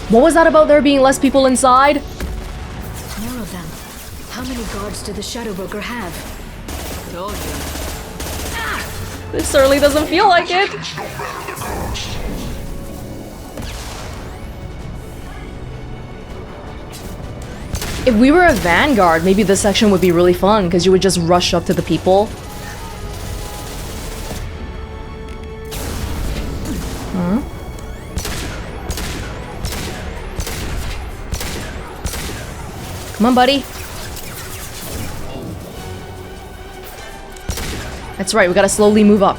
What was that about there being less people inside? More of them. How many guards did the Shadow Broker have? Told you. This certainly doesn't feel like it. If we were a vanguard, maybe this section would be really fun, because you would just rush up to the people. Huh? Come on, buddy. That's right, we gotta slowly move up.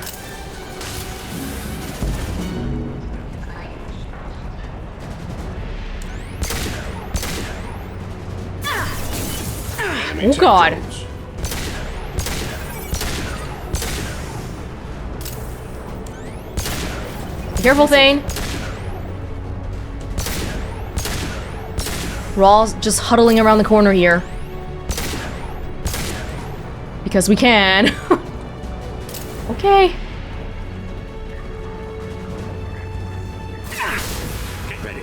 Oh god. Careful, Thane. We're all just huddling around the corner here. Because we can. Okay. Get ready.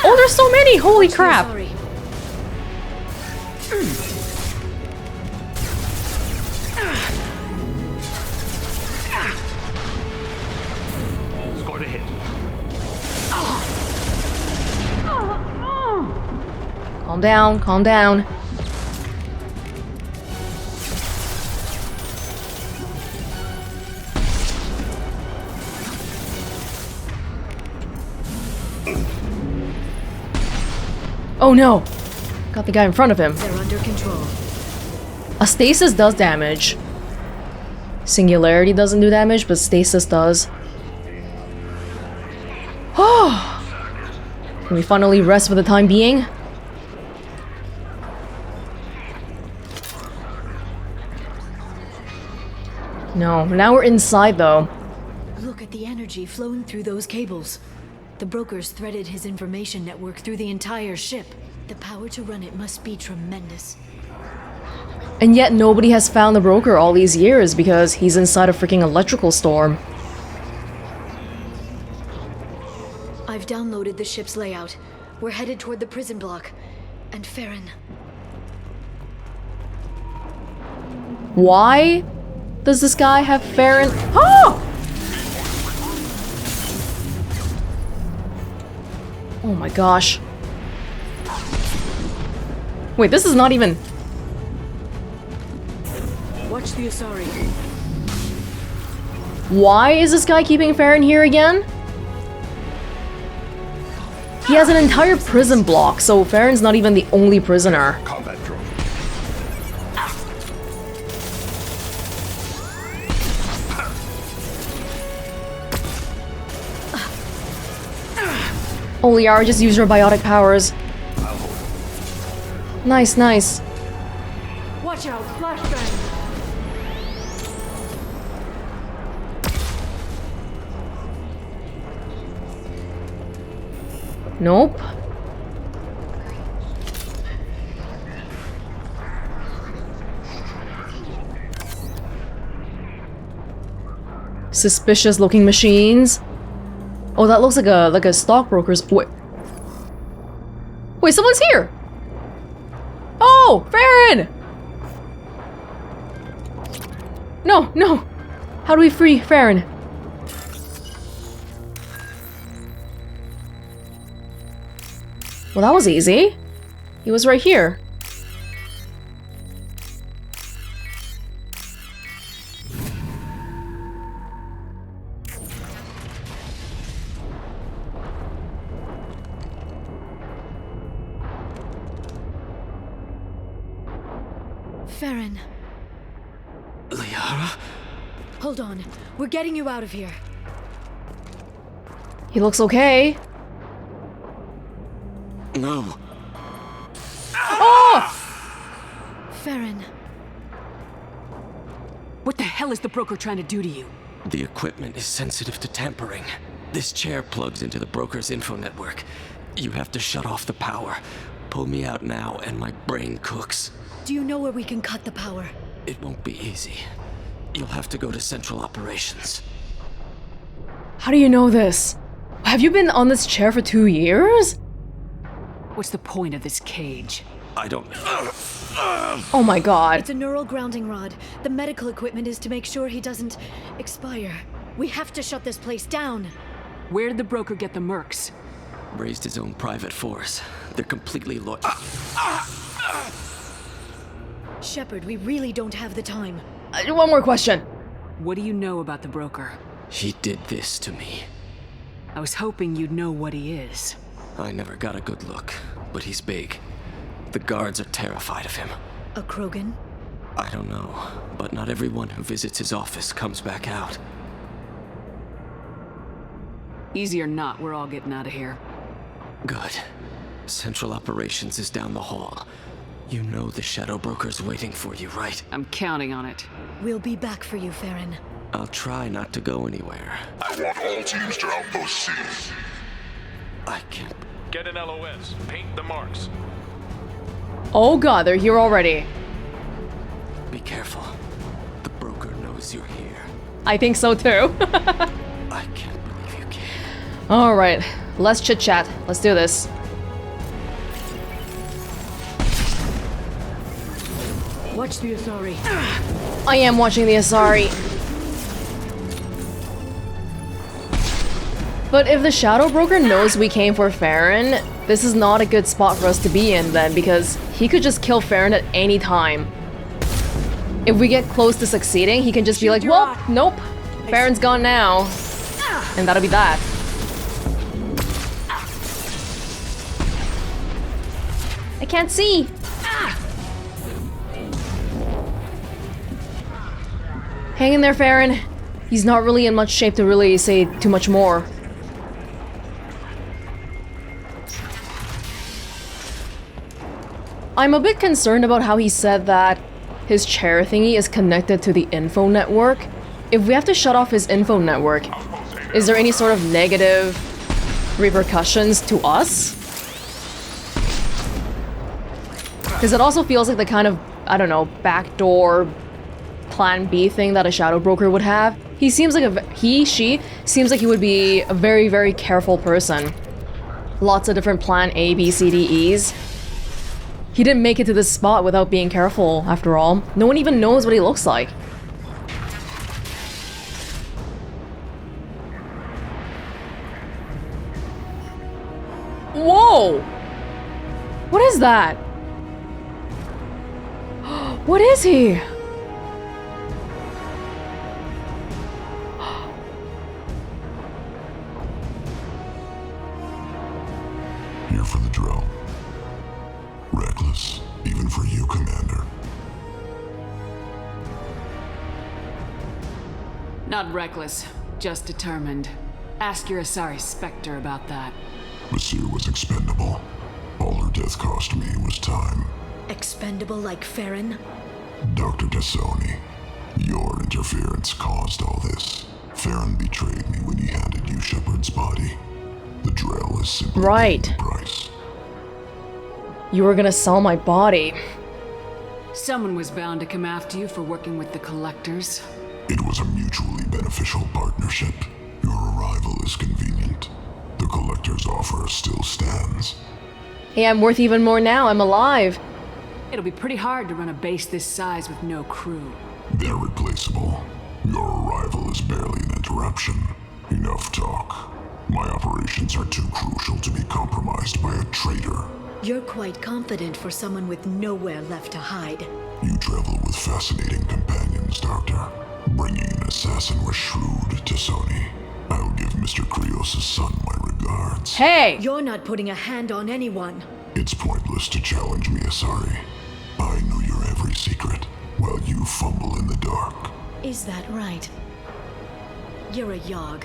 Oh, there's so many! Holy crap! Sorry. Scored a hit. Calm down, calm down. Oh no! Got the guy in front of him. They're under control. A stasis does damage. Singularity doesn't do damage, but stasis does. Oh! Can we finally rest for the time being? No, now we're inside though. Look at the energy flowing through those cables. The brokers threaded his information network through the entire ship. The power to run it must be tremendous. And yet nobody has found the broker all these years because he's inside a freaking electrical storm. I've downloaded the ship's layout. We're headed toward the prison block. And Feron. Why does this guy have Feron? Oh! Oh my gosh. Wait, this is not even... Watch the Asari. Why is this guy keeping Feron here again? He has an entire prison block, so Feron's not even the only prisoner. Combat drone. Oh, Liara just used her biotic powers. Nice, nice. Watch out, flashbang. Nope. Suspicious looking machines. Oh, that looks like a stockbroker's. Wait, someone's here. Oh, Feron! No, no. How do we free Feron? Well, that was easy. He was right here. Feron. Liara? Hold on. We're getting you out of here. He looks okay. No. Oh! Feron. What the hell is the broker trying to do to you? The equipment is sensitive to tampering. This chair plugs into the broker's info network. You have to shut off the power. Pull me out now and my brain cooks. Do you know where we can cut the power? It won't be easy. You'll have to go to Central Operations. How do you know this? Have you been on this chair for 2 years? What's the point of this cage? I don't... Oh my god. It's a neural grounding rod. The medical equipment is to make sure he doesn't expire. We have to shut this place down. Where did the broker get the mercs? Raised his own private force. They're completely loyal. Shepard, we really don't have the time. One more question. What do you know about the broker? He did this to me. I was hoping you'd know what he is. I never got a good look, but he's big. The guards are terrified of him. A Krogan? I don't know, but not everyone who visits his office comes back out. Easy or not, we're all getting out of here. Good. Central Operations is down the hall. You know the Shadow Broker's waiting for you, right? I'm counting on it. We'll be back for you, Feron. I'll try not to go anywhere. I want all teams to Outpost C. I can't... Get an LOS. Paint the marks. Oh god, they're here already. Be careful. The broker knows you're here. I think so too. I can't believe you came. Alright, less chit chat. Let's do this. Watch the Asari. I am watching the Asari. But if the Shadow Broker knows we came for Feron, this is not a good spot for us to be in then, because he could just kill Feron at any time. If we get close to succeeding, he can just be like, well, nope, Feron's gone now. And that'll be that. I can't see. Hang in there, Feron. He's not really in much shape to really say too much more. I'm a bit concerned about how he said that his chair thingy is connected to the info network. If we have to shut off his info network, is there any sort of negative repercussions to us? Because it also feels like the kind of, I don't know, backdoor plan B thing that a Shadow Broker would have. He seems like she seems like he would be a very, very careful person. Lots of different plan A, B, C, D, E's. He didn't make it to this spot without being careful, after all. No one even knows what he looks like. Whoa! What is that? What is he? Here for the drill. Reckless, even for you, Commander. Not reckless, just determined. Ask your Asari Spectre about that. Monsieur was expendable. All her death cost me was time. Expendable like Feron? Dr. Tassoni, your interference caused all this. Feron betrayed me when he handed you Shepard's body. The drill is simply Right. the price. You were gonna sell my body. Someone was bound to come after you for working with the Collectors. It was a mutually beneficial partnership. Your arrival is convenient. The Collector's offer still stands. Hey, I'm worth even more now. I'm alive. It'll be pretty hard to run a base this size with no crew. They're replaceable. Your arrival is barely an interruption. Enough talk. My operations are too crucial to be compromised by a traitor. You're quite confident for someone with nowhere left to hide. You travel with fascinating companions, Doctor. Bringing an assassin was shrewd, Tassoni. I'll give Mr. Krios' son my regards. Hey! You're not putting a hand on anyone. It's pointless to challenge me, Asari. I know your every secret, while you fumble in the dark. Is that right? You're a Yogg,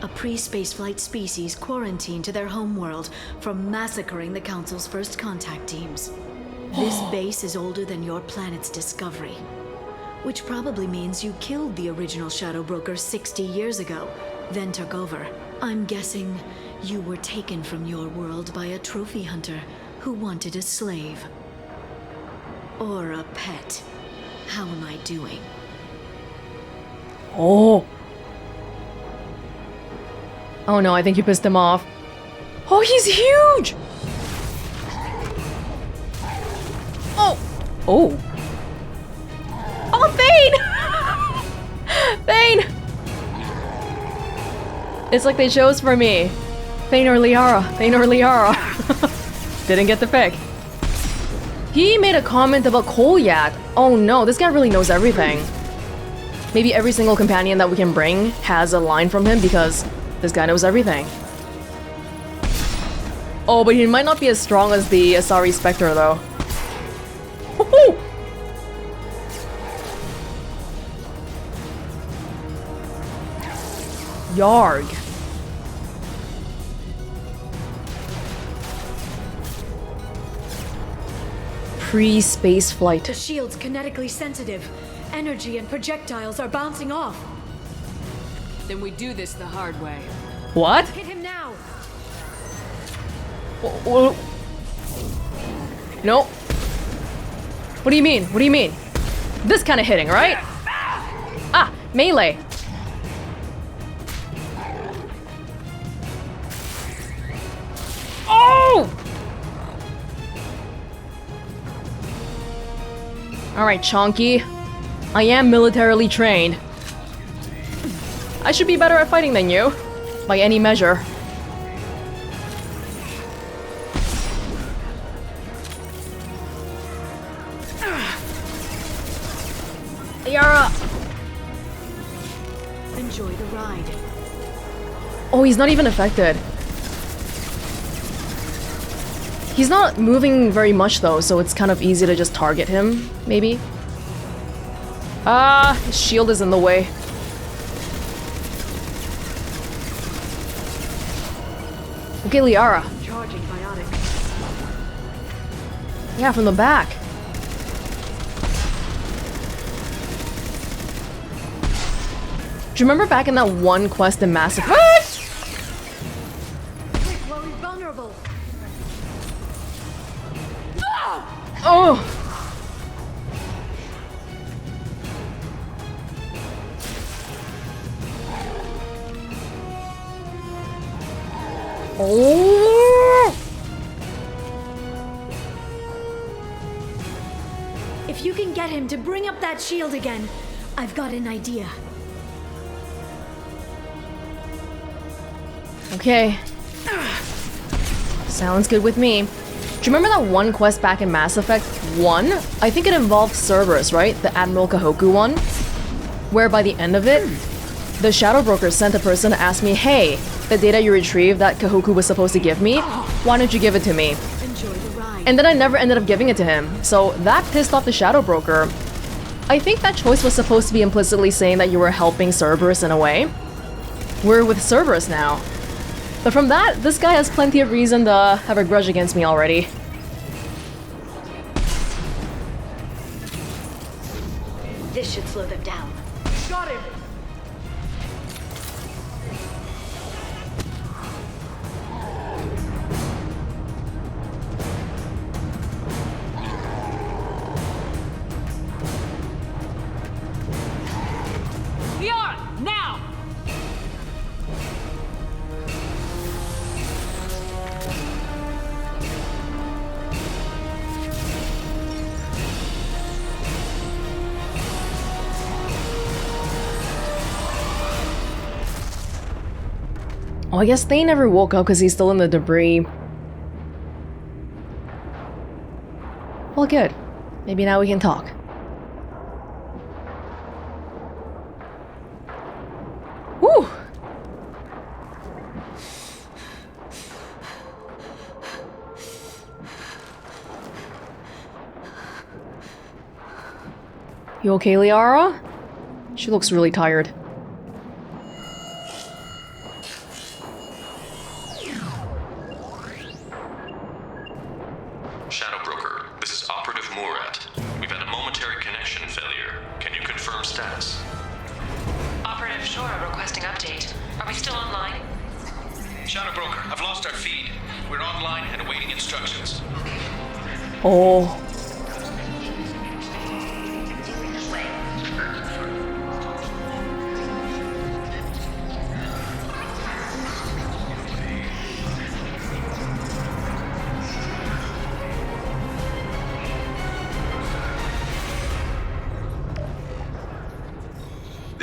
a pre-spaceflight species quarantined to their homeworld from massacring the Council's first contact teams. This base is older than your planet's discovery, which probably means you killed the original Shadow Broker 60 years ago, then took over. I'm guessing you were taken from your world by a trophy hunter who wanted a slave. Or a pet. How am I doing? Oh. Oh no, I think you pissed him off. Oh, he's huge! Oh! Oh! Oh, Thane! Thane! It's like they chose for me. Thane or Liara. Thane or Liara. Didn't get the pick. He made a comment about Kolyak. Oh no, this guy really knows everything. Maybe every single companion that we can bring has a line from him because this guy knows everything. Oh, but he might not be as strong as the Asari Spectre though. Woohoo! Yarg. Pre-space flight. The shield's kinetically sensitive. Energy and projectiles are bouncing off. Then we do this the hard way. What? Hit him now! No. What do you mean? What do you mean? This kind of hitting, right? Ah, melee. Oh! Alright, Chonky. I am militarily trained. I should be better at fighting than you, by any measure. Liara! Enjoy the ride. Oh, he's not even affected. He's not moving very much though, so it's kind of easy to just target him, maybe. Ah, his shield is in the way. Okay, Liara. Charging biotic. Yeah, from the back. Do you remember back in that one quest in Mass Effect? Quick, while he's vulnerable. Oh! Oh! If you can get him to bring up that shield again, I've got an idea. Okay. Sounds good with me. Do you remember that one quest back in Mass Effect 1? I think it involved Cerberus, right? The Admiral Kahoku one? Where by the end of it, the Shadow Broker sent a person to ask me, hey, the data you retrieved that Kahoku was supposed to give me, why don't you give it to me? Enjoy the ride. And then I never ended up giving it to him, so that pissed off the Shadow Broker. I think that choice was supposed to be implicitly saying that you were helping Cerberus in a way. We're with Cerberus now. But from that, this guy has plenty of reason to have a grudge against me already. This should slow them down. Got him! Liara, now! Oh, I guess they never woke up because he's still in the debris. Well, good. Maybe now we can talk. Woo! You okay, Liara? She looks really tired. Shadow Broker, this is Operative Murat. We've had a momentary connection failure. Can you confirm status? Operative Shora requesting update. Are we still online? Shadow Broker, I've lost our feed. We're online and awaiting instructions. Oh.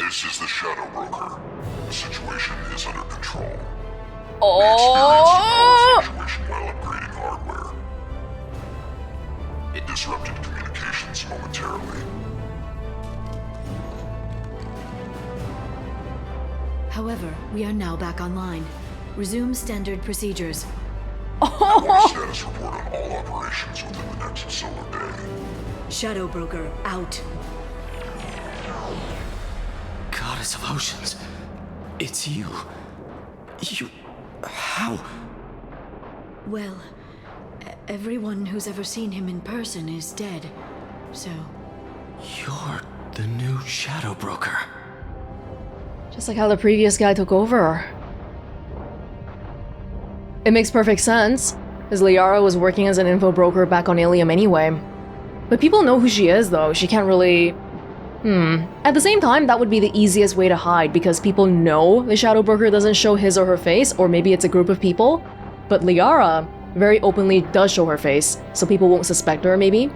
This is the Shadow Broker. The situation is under control. Oh! We experienced a power fluctuation while upgrading hardware. It disrupted communications momentarily. However, we are now back online. Resume standard procedures. I want a status report on all operations within the next solar day. Shadow Broker out. Goddess of Oceans. It's you. How? Well, everyone who's ever seen him in person is dead. So, You're the new Shadow Broker. Just like how the previous guy took over. It makes perfect sense, as Liara was working as an info broker back on Ilium anyway. But people know who she is, though. She can't really... At the same time, that would be the easiest way to hide, because people know the Shadow Broker doesn't show his or her face, or maybe it's a group of people. But Liara very openly does show her face, so people won't suspect her, maybe.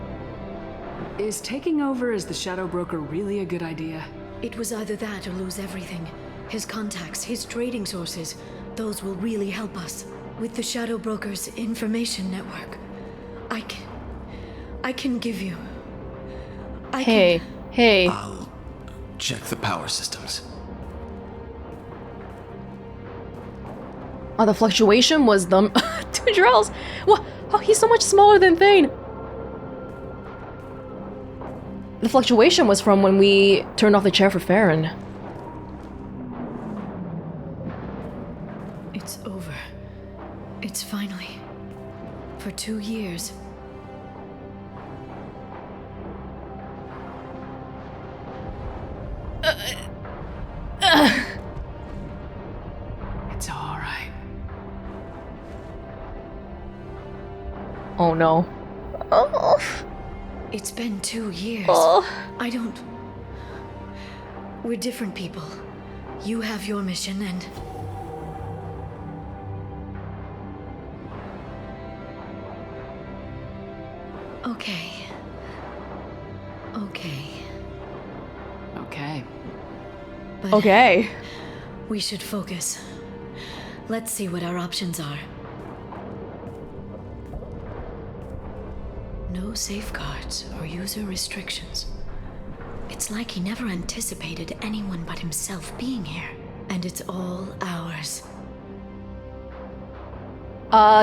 Is taking over as the Shadow Broker really a good idea? it was either that or lose everything. His contacts, his trading sources, those will really help us. With the Shadow Broker's information network, I can give you... Hey. I'll check the power systems. Oh, the fluctuation was the... 2 drills! What? Oh, he's so much smaller than Thane! The fluctuation was from when we turned off the chair for Feron. It's over. It's finally... For 2 years. It's all right. Oh no. Oh. It's been 2 years. Oh. I don't... We're different people. You have your mission and... Okay. But Okay. we should focus. Let's see what our options are. No safeguards or user restrictions. It's like he never anticipated anyone but himself being here. And it's all ours.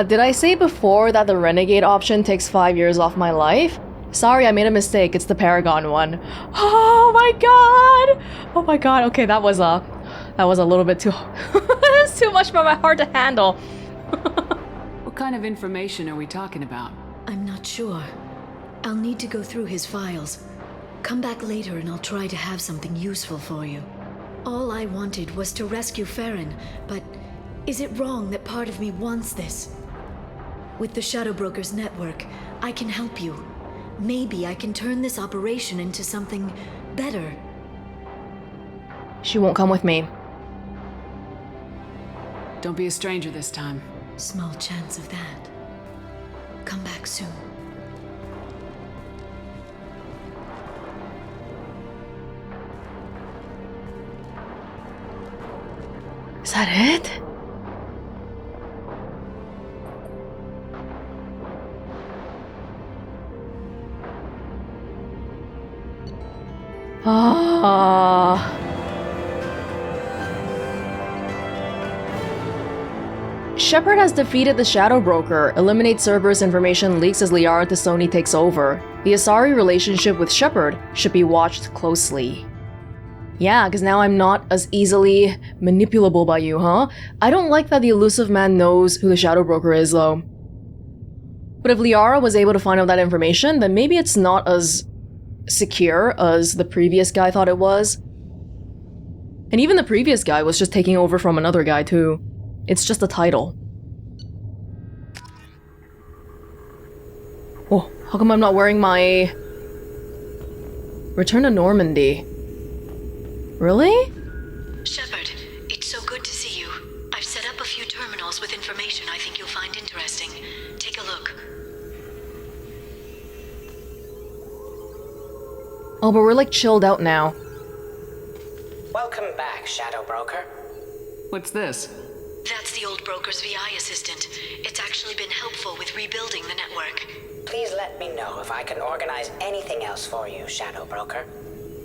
Did I say before that the Renegade option takes 5 years off my life? Sorry, I made a mistake. It's the Paragon one. Oh my god! Oh my god. Okay, that was a little bit too... That's too much for my heart to handle. What kind of information are we talking about? I'm not sure. I'll need to go through his files. Come back later and I'll try to have something useful for you. All I wanted was to rescue Feron, but is it wrong that part of me wants this? With the Shadow Broker's network, I can help you. Maybe I can turn this operation into something better. She won't come with me. Don't be a stranger this time. Small chance of that. Come back soon. Is that it? Ah. Shepard has defeated the Shadow Broker. Eliminate Cerberus information leaks as Liara to Sony takes over. The Asari relationship with Shepard should be watched closely. Yeah, because now I'm not as easily manipulable by you, huh? I don't like that the elusive man knows who the Shadow Broker is, though. But if Liara was able to find out that information, then maybe it's not as secure as the previous guy thought it was. And even the previous guy was just taking over from another guy, too. It's just a title. Oh, how come I'm not wearing my... Return to Normandy? Really? Shepard, it's so good to see you. I've set up a few terminals with information I think you'll find interesting. Take a look. Oh, but we're like chilled out now. Welcome back, Shadow Broker. What's this? That's the old broker's VI assistant. It's actually been helpful with rebuilding the network. Please let me know if I can organize anything else for you, Shadow Broker.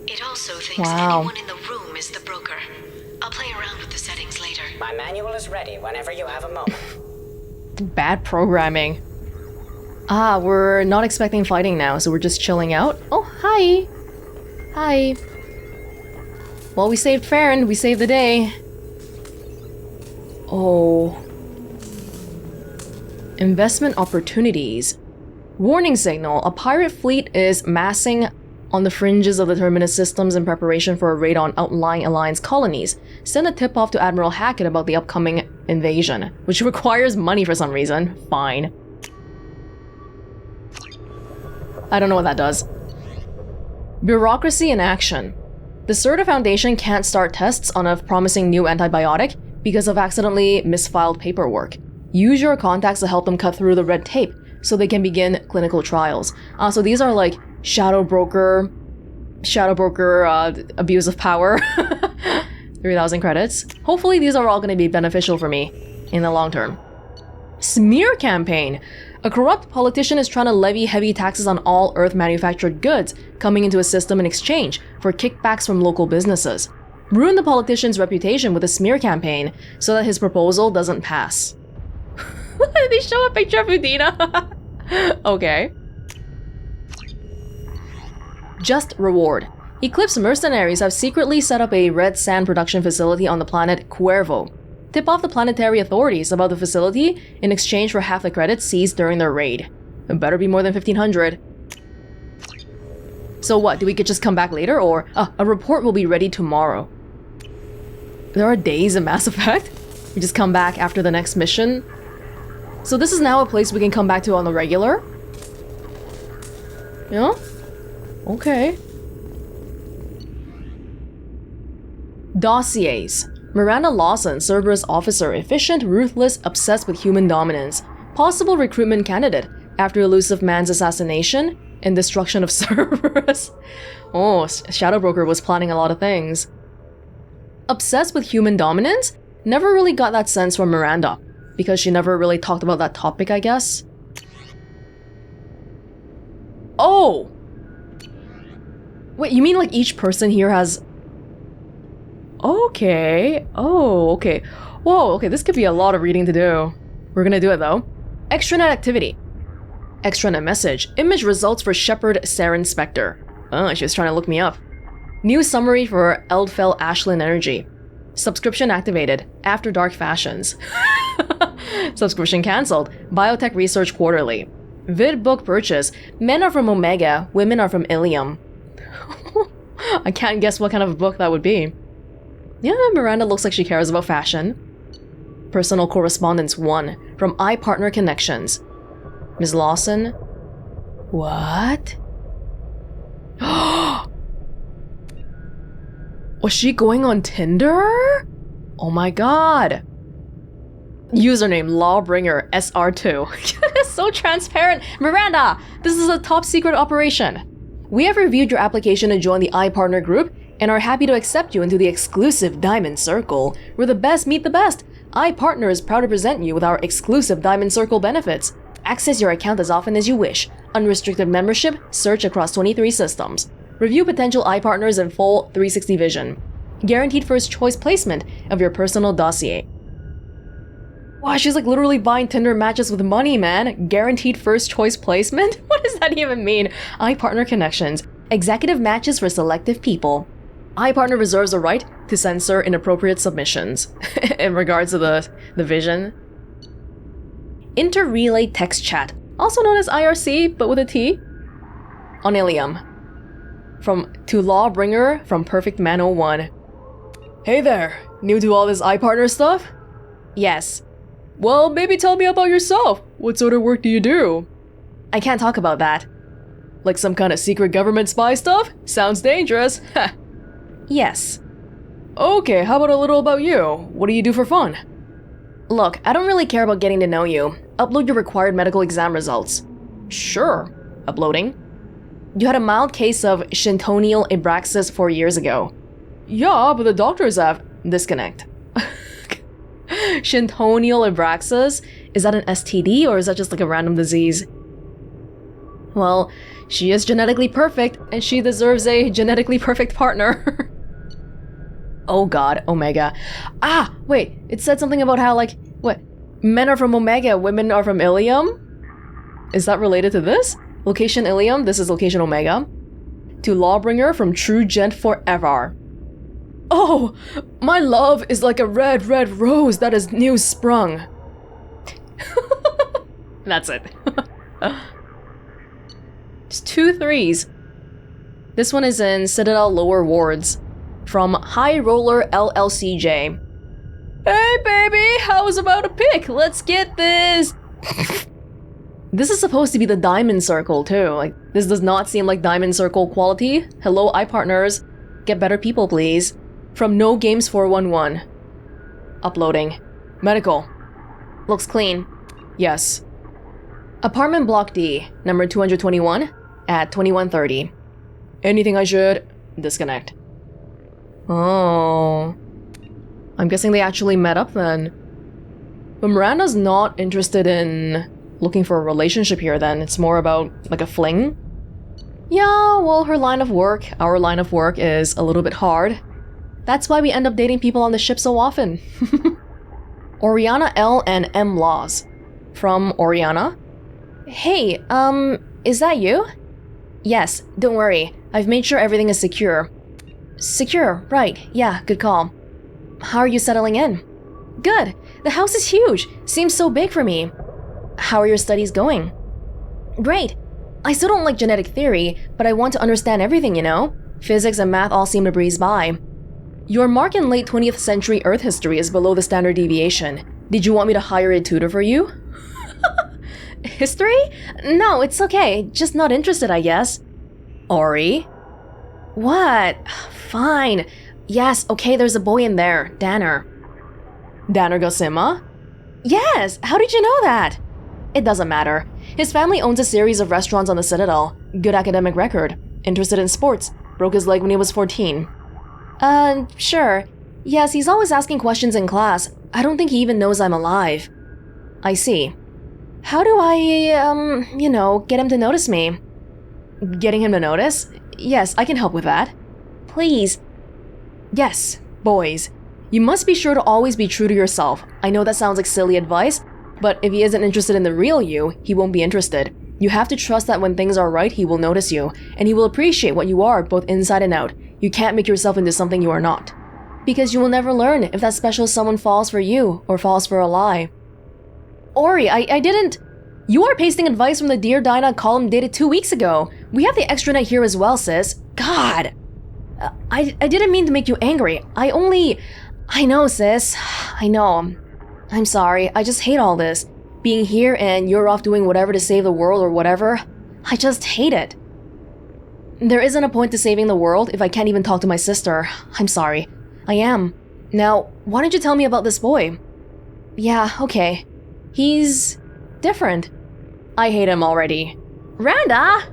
It also thinks Wow. anyone in the room is the broker. I'll play around with the settings later. My manual is ready whenever you have a moment. Bad programming. Ah, we're not expecting fighting now, so we're just chilling out. Oh, hi. Hi. Well, we saved Feron. We saved the day. Oh. Investment opportunities. Warning signal. A pirate fleet is massing on the fringes of the Terminus systems in preparation for a raid on outlying Alliance colonies. Send a tip-off to Admiral Hackett about the upcoming invasion, which requires money for some reason. Fine. I don't know what that does. Bureaucracy in action. The Serta Foundation can't start tests on a promising new antibiotic because of accidentally misfiled paperwork. Use your contacts to help them cut through the red tape so they can begin clinical trials. So these are like Shadow Broker, abuse of power. 3,000 credits. Hopefully these are all going to be beneficial for me in the long term. Smear campaign. A corrupt politician is trying to levy heavy taxes on all Earth-manufactured goods coming into a system in exchange for kickbacks from local businesses. Ruin the politician's reputation with a smear campaign so that his proposal doesn't pass. They show a picture of Udina. Okay. Just reward. Eclipse mercenaries have secretly set up a red sand production facility on the planet Cuervo. Tip off the planetary authorities about the facility in exchange for half the credits seized during their raid. It better be more than 1,500. So what, do we could just come back later, or a report will be ready tomorrow? There are days in Mass Effect? We just come back after the next mission? So this is now a place we can come back to on the regular? Yeah? Okay. Dossiers. Miranda Lawson, Cerberus officer, efficient, ruthless, obsessed with human dominance. Possible recruitment candidate after elusive man's assassination and destruction of Cerberus. Oh, Shadow Broker was planning a lot of things. Obsessed with human dominance? Never really got that sense from Miranda, because she never really talked about that topic, I guess. Oh! Wait, you mean like each person here has... Okay. Oh, okay. Whoa, okay, this could be a lot of reading to do. We're gonna do it though. Extranet activity. Extranet message. Image results for Shepard Saren Spectre. Oh, she was trying to look me up. New summary for Eldfell Ashland Energy. Subscription activated. After Dark Fashions. Subscription cancelled. Biotech Research Quarterly. Vid book purchase. Men are from Omega, women are from Ilium. I can't guess what kind of book that would be. Yeah, Miranda looks like she cares about fashion. Personal Correspondence 1 from iPartner Connections. Ms. Lawson? What? Was she going on Tinder? Oh my god. Username Lawbringer SR2. So transparent. Miranda, this is a top secret operation. We have reviewed your application to join the iPartner group and are happy to accept you into the exclusive Diamond Circle, where the best meet the best. iPartner is proud to present you with our exclusive Diamond Circle benefits. Access your account as often as you wish. Unrestricted membership, search across 23 systems. Review potential iPartners in full 360 vision. Guaranteed first choice placement of your personal dossier. Wow, she's like literally buying Tinder matches with money, man. Guaranteed first choice placement? What does that even mean? iPartner Connections. Executive matches for selective people. iPartner reserves a right to censor inappropriate submissions. In regards to the vision. Inter-relay text chat, also known as IRC, but with a T. On Ilium. To Lawbringer from Perfect Man 01. Hey there, new to all this iPartner stuff? Yes. Well, maybe tell me about yourself. What sort of work do you do? I can't talk about that. Like some kind of secret government spy stuff? Sounds dangerous. Yes. Okay, how about a little about you? What do you do for fun? Look, I don't really care about getting to know you. Upload your required medical exam results. Sure. Uploading. You had a mild case of Shintonial Abraxas 4 years ago. Yeah, but the doctors have... Disconnect. Shintonial Abraxas? Is that an STD or is that just like a random disease? Well, she is genetically perfect and she deserves a genetically perfect partner. Oh god, Omega. Ah, wait, it said something about how like, what? Men are from Omega, women are from Ilium? Is that related to this? Location Ilium, this is location Omega. To Lawbringer from True Gent Forever. Oh, my love is like a red, red rose that is new sprung. That's it. Just 2 3s. This one is in Citadel Lower Wards. From High Roller LLCJ. Hey baby, how's about a pick? Let's get this. This is supposed to be the Diamond Circle too. Like, this does not seem like Diamond Circle quality. Hello, iPartners. Get better people, please. From No Games 411. Uploading. Medical. Looks clean. Yes. Apartment Block D, number 221, at 2130. Anything I should... Disconnect. Oh. I'm guessing they actually met up then. But Miranda's not interested in looking for a relationship here then. It's more about, like, a fling? Yeah, well, her line of work, our line of work, is a little bit hard. That's why we end up dating people on the ship so often. Oriana L and M Laws. From Oriana. Hey, is that you? Yes, don't worry. I've made sure everything is secure. Secure, right. Yeah, good call. How are you settling in? Good. The house is huge. Seems so big for me. How are your studies going? Great. I still don't like genetic theory, but I want to understand everything, you know? Physics and math all seem to breeze by. Your mark in late 20th century Earth history is below the standard deviation. Did you want me to hire a tutor for you? History? No, it's okay. Just not interested, I guess. Ori? What? Fine. Yes, okay, there's a boy in there. Danner. Danner Gosima? Yes! How did you know that? It doesn't matter. His family owns a series of restaurants on the Citadel. Good academic record. Interested in sports. Broke his leg when he was 14. Sure. Yes, he's always asking questions in class. I don't think he even knows I'm alive. I see. How do I, you know, get him to notice me? Getting him to notice? Yes, I can help with that. Please. Yes, boys. You must be sure to always be true to yourself. I know that sounds like silly advice, but if he isn't interested in the real you, he won't be interested. You have to trust that when things are right, he will notice you, and he will appreciate what you are, both inside and out. You can't make yourself into something you are not. Because you will never learn if that special someone falls for you, or falls for a lie. Ori, I didn't... You are pasting advice from the Dear Dinah column dated 2 weeks ago. We have the extranet here as well, sis. God! I didn't mean to make you angry. I know, sis. I know. I'm sorry. I just hate all this. Being here and you're off doing whatever to save the world or whatever. I just hate it. There isn't a point to saving the world if I can't even talk to my sister. I'm sorry. I am. Now, why don't you tell me about this boy? Yeah, okay. He's... different. I hate him already. Randa!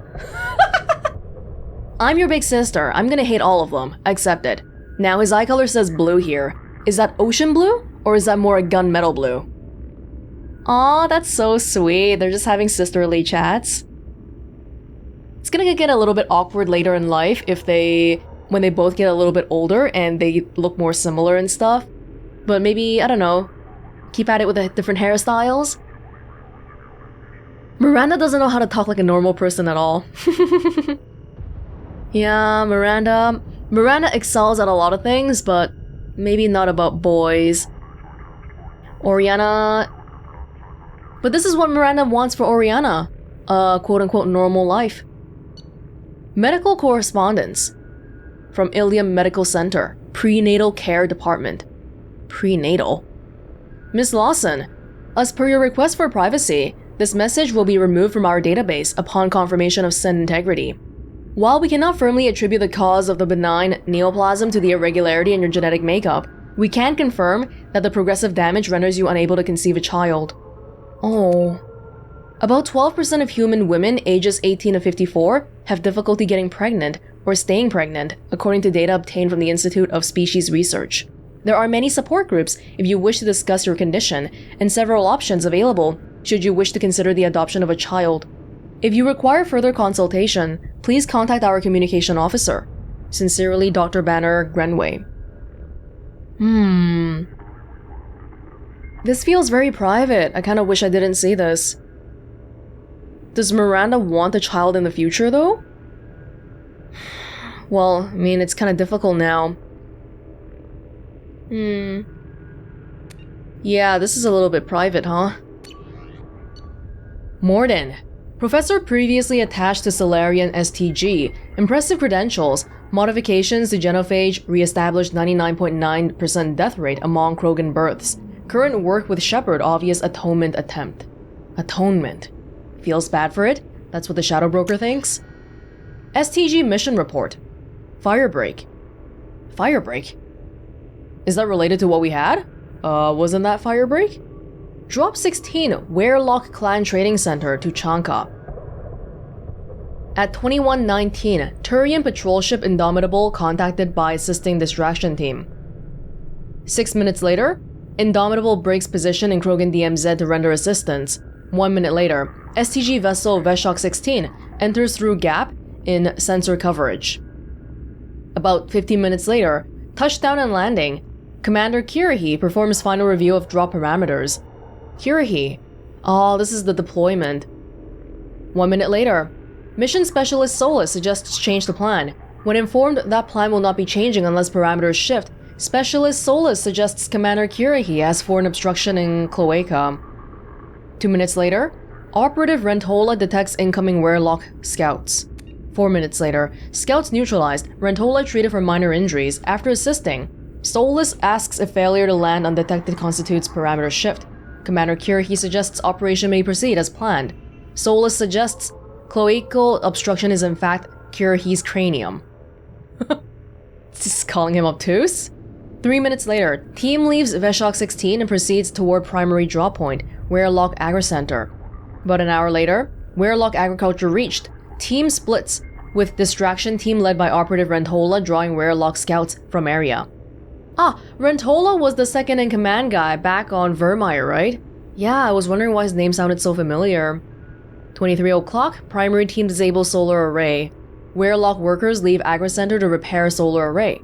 I'm your big sister. I'm gonna hate all of them. Accept it. Now, his eye color says blue here. Is that ocean blue? Or is that more a gunmetal blue? Aw, that's so sweet. They're just having sisterly chats. It's gonna get a little bit awkward later in life when they both get a little bit older and they look more similar and stuff. But maybe, I don't know, keep at it with the different hairstyles. Miranda doesn't know how to talk like a normal person at all. Yeah, Miranda excels at a lot of things, but maybe not about boys. Oriana... But this is what Miranda wants for Oriana. A quote-unquote normal life. Medical correspondence. From Ilium Medical Center. Prenatal Care Department. Prenatal? Miss Lawson, as per your request for privacy, this message will be removed from our database upon confirmation of said integrity. While we cannot firmly attribute the cause of the benign neoplasm to the irregularity in your genetic makeup, we can confirm that the progressive damage renders you unable to conceive a child. Oh. About 12% of human women ages 18 to 54 have difficulty getting pregnant, or staying pregnant, according to data obtained from the Institute of Species Research. There are many support groups if you wish to discuss your condition, and several options available should you wish to consider the adoption of a child. If you require further consultation, please contact our communication officer. Sincerely, Dr. Banner Grenway. This feels very private. I kind of wish I didn't see this. Does Miranda want a child in the future, though? Well, I mean, it's kind of difficult now. Yeah, this is a little bit private, huh? Mordin. Professor previously attached to Solarian STG. Impressive credentials. Modifications to genophage re-established 99.9% death rate among Krogan births. Current work with Shepard obvious atonement attempt. Atonement. Feels bad for it? That's what the Shadow Broker thinks? STG mission report. Firebreak. Firebreak? Is that related to what we had? Wasn't that Firebreak? Drop 16, Werelock Clan Trading Center to Chanka. At 2119, Turian patrol ship Indomitable contacted by assisting distraction team. 6 minutes later, Indomitable breaks position in Krogan DMZ to render assistance. 1 minute later, STG vessel Veshok 16 enters through gap in sensor coverage. About 15 minutes later, touchdown and landing. Commander Kirahi performs final review of drop parameters. Kirahi. Oh, this is the deployment. 1 minute later, Mission Specialist Solus suggests change the plan. When informed that plan will not be changing unless parameters shift, Specialist Solus suggests Commander Kirahi asks for an obstruction in Cloaca. 2 minutes later, Operative Rentola detects incoming Werelock scouts. 4 minutes later, scouts neutralized, Rentola treated for minor injuries. After assisting, Solus asks if failure to land undetected constitutes parameter shift. Commander Kirahi suggests operation may proceed as planned. Solus suggests cloacal obstruction is in fact Kirahi's cranium. Just calling him obtuse? 3 minutes later, team leaves Veshok 16 and proceeds toward primary draw point, Werelock Agri Center. About an hour later, Werelock Agriculture reached. Team splits, with distraction team led by Operative Rentola drawing Werelock scouts from area. Ah, Rentola was the second in command guy back on Vermeer, right? Yeah, I was wondering why his name sounded so familiar. 23 o'clock, primary team disables solar array. Werelock workers leave Agri Center to repair solar array.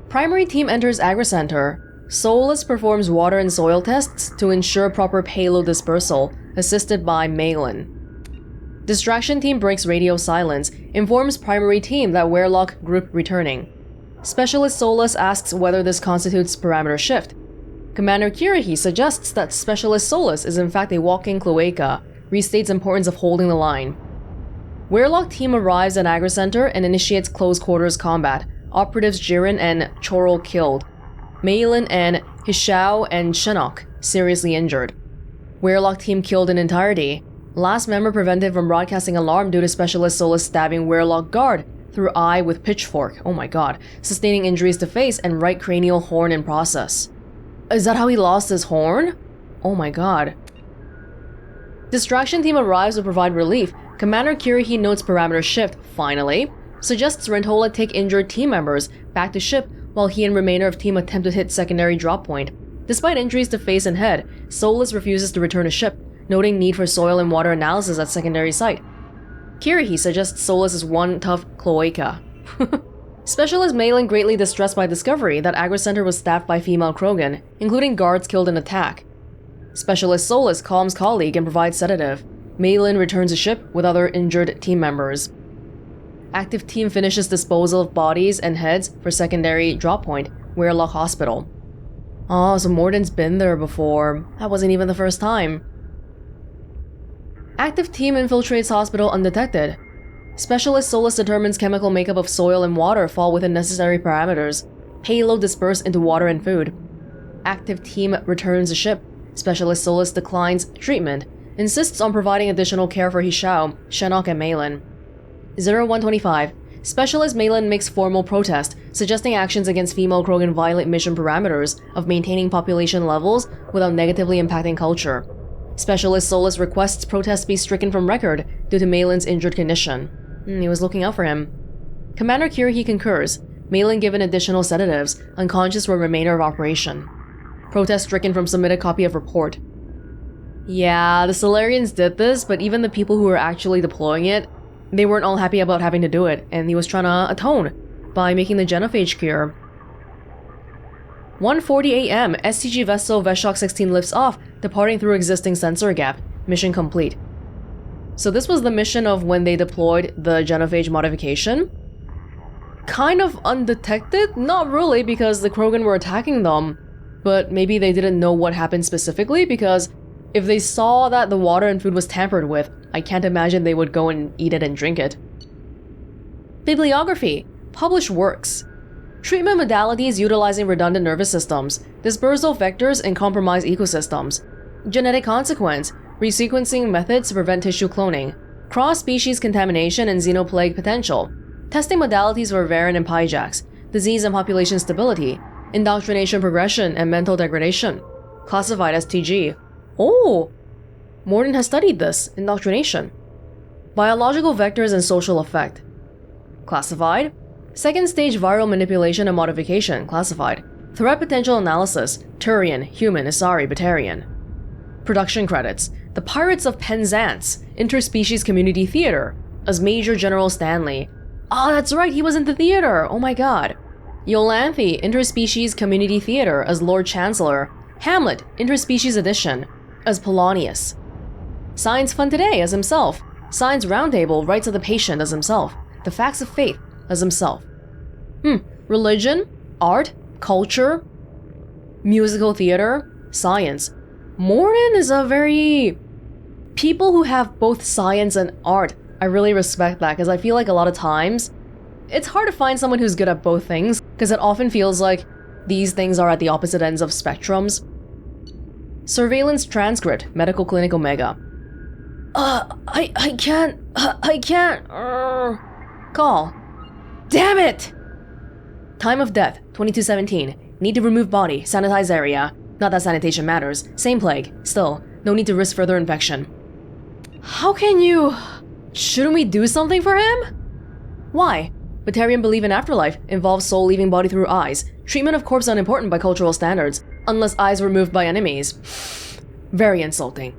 Primary team enters Agri Center. Solus performs water and soil tests to ensure proper payload dispersal, assisted by Malin. Distraction team breaks radio silence, informs primary team that Werelock group returning. Specialist Solus asks whether this constitutes parameter shift. Commander Kirahi suggests that Specialist Solus is in fact a walking cloaca, restates importance of holding the line. Werelock team arrives at Agri Center and initiates close quarters combat. Operatives Jiren and Chorol killed. Malin and Hishao and Shinnok seriously injured. Werelock team killed in entirety. Last member prevented from broadcasting alarm due to Specialist Solus stabbing Werelock guard through eye with pitchfork. Oh my god. Sustaining injuries to face and right cranial horn in process. Is that how he lost his horn? Oh my god. Distraction team arrives to provide relief. Commander Kirahi notes parameter shift, finally. Suggests Rentola take injured team members back to ship while he and remainder of team attempt to hit secondary drop point. Despite injuries to face and head, Solus refuses to return to ship, noting need for soil and water analysis at secondary site. Kirahi suggests Solus is one tough cloaca. Specialist Malin greatly distressed by discovery that Agri Center was staffed by female Krogan, including guards killed in attack. Specialist Solus calms colleague and provides sedative. Malin returns to ship with other injured team members. Active team finishes disposal of bodies and heads for secondary drop point, Werelock Hospital. Oh, so Mordin's been there before. That wasn't even the first time. Active team infiltrates hospital undetected. Specialist Solus determines chemical makeup of soil and water fall within necessary parameters. Payload dispersed into water and food. Active team returns the ship. Specialist Solus declines treatment, insists on providing additional care for Hishao, Shinnok, and Malin. 0125. Specialist Malin makes formal protest, suggesting actions against female Krogan violate mission parameters of maintaining population levels without negatively impacting culture. Specialist Solus requests protests be stricken from record due to Malin's injured condition. He was looking out for him. Commander Kiriki concurs. Malin given additional sedatives, unconscious for remainder of operation. Protest stricken from submitted copy of report. Yeah, the Solarians did this, but even the people who were actually deploying it, they weren't all happy about having to do it, and he was trying to atone by making the genophage cure. 1:40 a.m. STG vessel Veshok 16 lifts off, departing through existing sensor gap. Mission complete. So this was the mission of when they deployed the genophage modification. Kind of undetected? Not really, because the Krogan were attacking them, but maybe they didn't know what happened specifically, because if they saw that the water and food was tampered with, I can't imagine they would go and eat it and drink it. Bibliography. Published works. Treatment modalities utilizing redundant nervous systems, dispersal vectors and compromised ecosystems. Genetic consequence. Resequencing methods to prevent tissue cloning. Cross-species contamination and xenoplague potential. Testing modalities for Varen and Pyjax. Disease and population stability. Indoctrination progression and mental degradation. Classified as TG. Oh! Mordin has studied this. Indoctrination. Biological vectors and social effect. Classified. Second stage viral manipulation and modification. Classified. Threat potential analysis. Turian, human, Asari, Batarian. Production credits. The Pirates of Penzance, Interspecies Community Theater, as Major General Stanley. Oh, that's right, he was in the theater! Oh my god. Yolanthe, Interspecies Community Theater, as Lord Chancellor. Hamlet, Interspecies Edition, as Polonius. Science Fun Today, as himself. Science Roundtable, Rights of the Patient, as himself. The Facts of Faith, as himself. Religion, art, culture, musical theater, science. Mordin is a very... People who have both science and art, I really respect that, because I feel like a lot of times it's hard to find someone who's good at both things, because it often feels like these things are at the opposite ends of spectrums. Surveillance transcript, Medical Clinic Omega. I can't. Call. Damn it! Time of death, 2217. Need to remove body, sanitize area. Not that sanitation matters. Same plague. Still, no need to risk further infection. How can you... Shouldn't we do something for him? Why? Batarian believe in afterlife, involves soul leaving body through eyes. Treatment of corpse unimportant by cultural standards, unless eyes removed by enemies. Very insulting.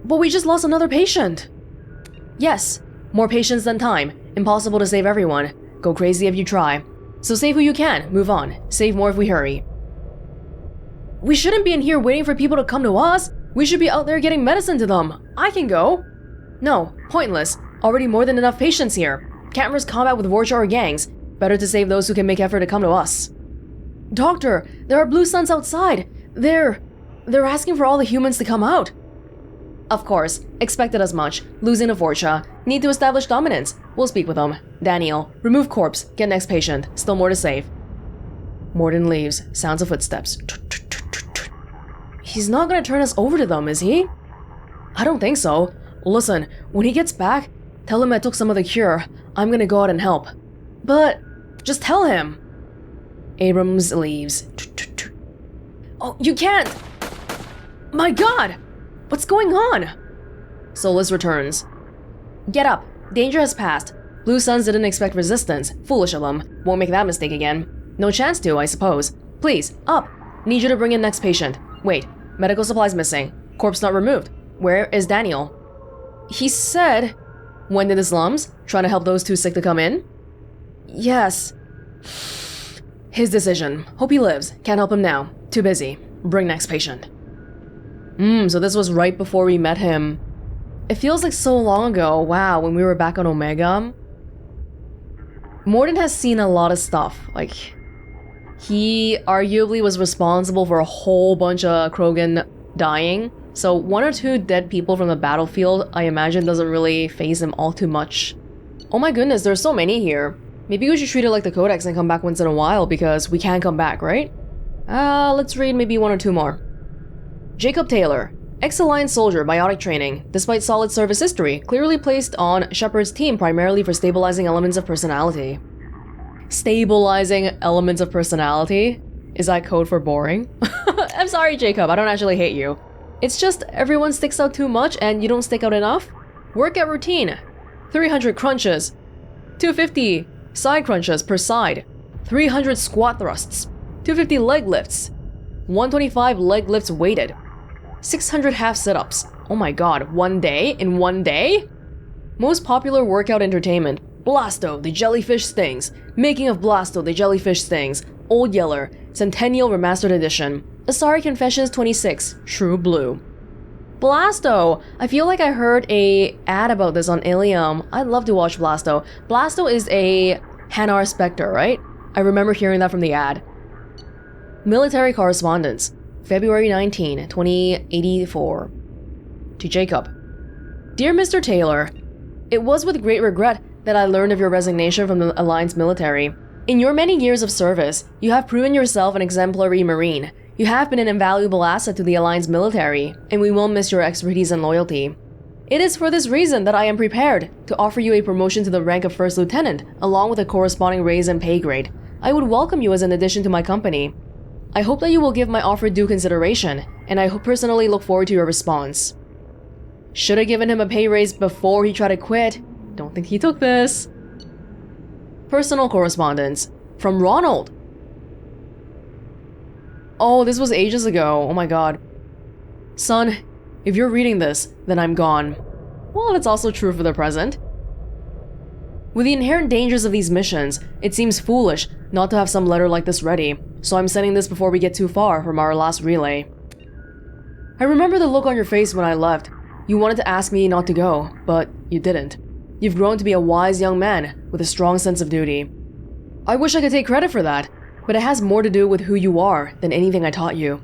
But we just lost another patient. Yes, more patients than time. Impossible to save everyone. Go crazy if you try. So save who you can, move on. Save more if we hurry. We shouldn't be in here waiting for people to come to us. We should be out there getting medicine to them. I can go. No, pointless. Already more than enough patients here. Can't risk combat with Vorcha or gangs. Better to save those who can make effort to come to us. Doctor, there are blue suns outside. They're asking for all the humans to come out. Of course, expected as much. Losing to Vorcha. Need to establish dominance. We'll speak with them. Daniel, remove corpse. Get next patient. Still more to save. Mordin leaves. Sounds of footsteps. He's not gonna turn us over to them, is he? I don't think so. Listen, when he gets back, tell him I took some of the cure. I'm gonna go out and help. But, just tell him. Abrams leaves. Oh, you can't! My god! What's going on? Solus returns. Get up. Danger has passed. Blue Suns didn't expect resistance. Foolish of them. Won't make that mistake again. No chance to, I suppose. Please, up. Need you to bring in next patient. Wait, medical supplies missing. Corpse not removed. Where is Daniel? He said... Went to the slums? Trying to help those too sick to come in? Yes. His decision. Hope he lives. Can't help him now. Too busy. Bring next patient. So this was right before we met him. It feels like so long ago. Wow, when we were back on Omega. Mordin has seen a lot of stuff. Like, he arguably was responsible for a whole bunch of Krogan dying. So 1 or 2 dead people from the battlefield, I imagine, doesn't really faze him all too much. Oh my goodness, there's so many here. Maybe we should treat it like the Codex and come back once in a while, because we can come back, right? Let's read maybe 1 or 2 more. Jacob Taylor. Ex-Alliance soldier, biotic training. Despite solid service history, clearly placed on Shepard's team primarily for stabilizing elements of personality. Stabilizing elements of personality? Is that code for boring? I'm sorry, Jacob, I don't actually hate you. It's just everyone sticks out too much and you don't stick out enough. Workout routine. 300 crunches. 250 side crunches per side, 300 squat thrusts, 250 leg lifts, 125 leg lifts weighted, 600 half sit-ups. Oh my god, in one day? Most popular workout entertainment, Blasto, the jellyfish stings, making of Blasto, the jellyfish stings, Old Yeller, Centennial Remastered Edition, Asari Confessions 26, True Blue. Blasto! I feel like I heard a ad about this on Ilium. I'd love to watch Blasto. Blasto is a Hanar Spectre, right? I remember hearing that from the ad. Military Correspondence, February 19, 2084. To Jacob. Dear Mr. Taylor, it was with great regret that I learned of your resignation from the Alliance military. In your many years of service, you have proven yourself an exemplary Marine. You have been an invaluable asset to the Alliance military, and we will miss your expertise and loyalty. It is for this reason that I am prepared to offer you a promotion to the rank of First Lieutenant, along with a corresponding raise in pay grade. I would welcome you as an addition to my company. I hope that you will give my offer due consideration, and I personally look forward to your response. Should have given him a pay raise before he tried to quit. Don't think he took this. Personal correspondence from Ronald. Oh, this was ages ago. Oh my god. Son, if you're reading this, then I'm gone. Well, that's also true for the present. With the inherent dangers of these missions, it seems foolish not to have some letter like this ready, so I'm sending this before we get too far from our last relay. I remember the look on your face when I left. You wanted to ask me not to go, but you didn't. You've grown to be a wise young man with a strong sense of duty. I wish I could take credit for that, but it has more to do with who you are than anything I taught you.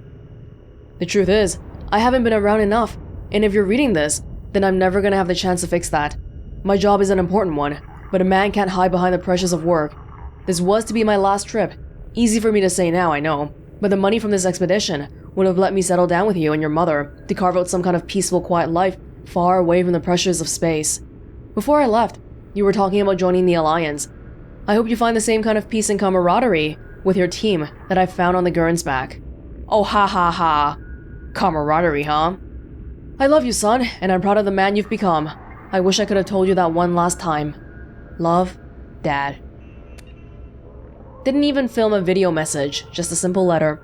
The truth is, I haven't been around enough, and if you're reading this, then I'm never gonna have the chance to fix that. My job is an important one, but a man can't hide behind the pressures of work. This was to be my last trip. Easy for me to say now, I know, but the money from this expedition would have let me settle down with you and your mother to carve out some kind of peaceful, quiet life far away from the pressures of space. Before I left, you were talking about joining the Alliance. I hope you find the same kind of peace and camaraderie with your team that I found on the Gernsback. Oh, ha ha ha. Camaraderie, huh? I love you, son, and I'm proud of the man you've become. I wish I could have told you that one last time. Love, Dad. Didn't even film a video message, just a simple letter.